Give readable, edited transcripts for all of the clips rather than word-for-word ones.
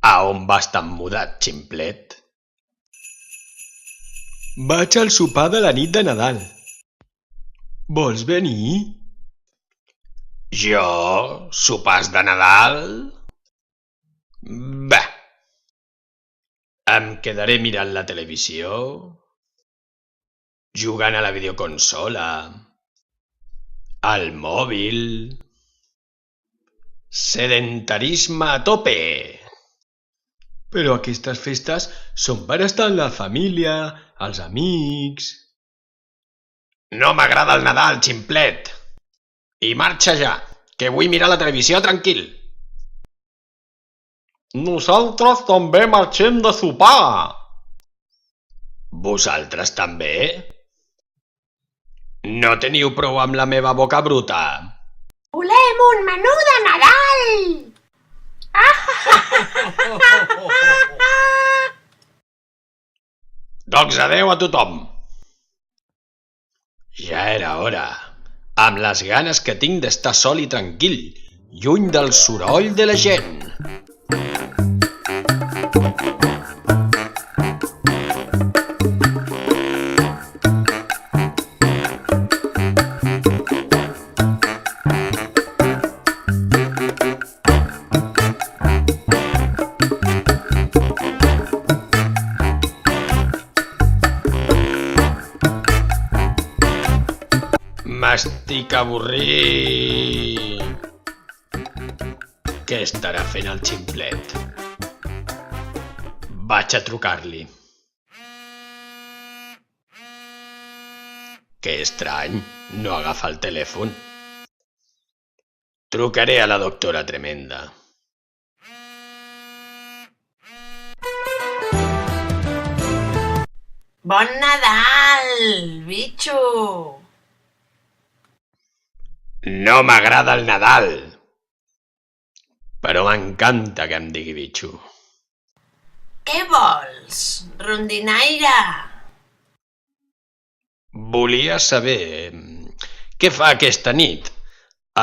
A on vas tan mudat, ximplet? Vaig al sopar de la nit de Nadal. Vols venir? Jo? Sopars de Nadal? Bah! Em quedaré mirant la televisió, jugant a la videoconsola, al mòbil... Sedentarisme a tope! Però aquestes festes són per estar amb la família, els amics... No m'agrada el Nadal, ximplet! I marxa ja, que vull mirar la televisió tranquil. Nosaltres també marxem de sopar! Vosaltres també? No teniu prou amb la meva boca bruta? Volem un menú de Nadal! Doncs adeu a tothom! Ja era hora, amb les ganes que tinc d'estar sol i tranquil, lluny del soroll de la gent. M'estic avorrit. Què estarà fent el ximplet? Vaig a trucar-li. Que estrany, no agafa el telèfon. Trucaré a la doctora Tremenda. Bon Nadal, bitxo! No m'agrada el Nadal, però m'encanta que em digui bitxo. Què vols, rondinaire? Volia saber què fa aquesta nit.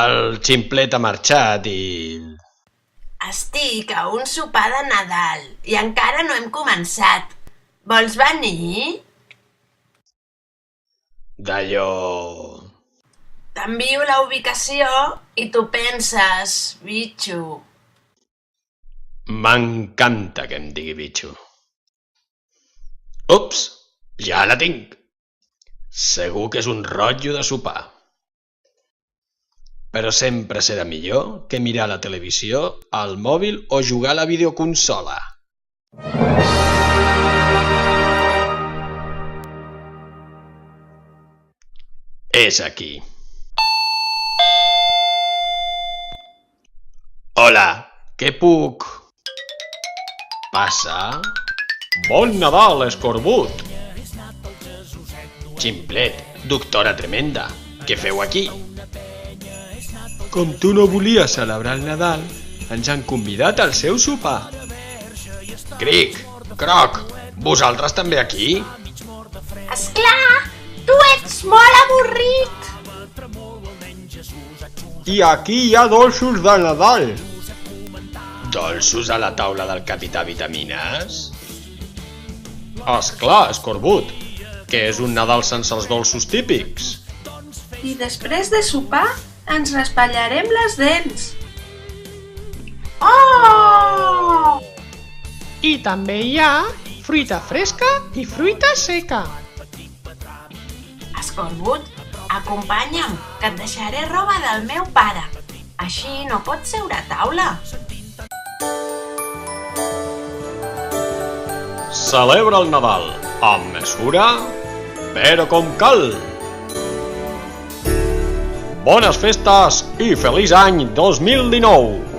El ximplet ha marxat i... Estic a un sopar de Nadal i encara no hem començat. Vols venir? D'allò... T'envio la ubicació i tu penses, bitxo. M'encanta que em digui bitxo. Ups, ja la tinc. Segur que és un rotllo de sopar. Però sempre serà millor que mirar la televisió, al mòbil o jugar a la videoconsola. És aquí. Hola, què puc? Passa? Bon Nadal, escorbut! Ximplet, doctora Tremenda, què feu aquí? Com tu no volies celebrar el Nadal, ens han convidat al seu sopar. Cric, croc, vosaltres també aquí? Esclar, tu ets molt avorrit. I aquí hi ha dolços de Nadal. Dolços a la taula del capità Vitamines? Esclar, escorbut, que és un Nadal sense els dolços típics. I després de sopar ens raspallarem les dents. Oh! I també hi ha fruita fresca i fruita seca. Escorbut, acompanya'm, que et deixaré roba del meu pare. Així no pots seure a taula. Celebra el Nadal amb mesura, però com cal. Bones festes i feliç any 2019!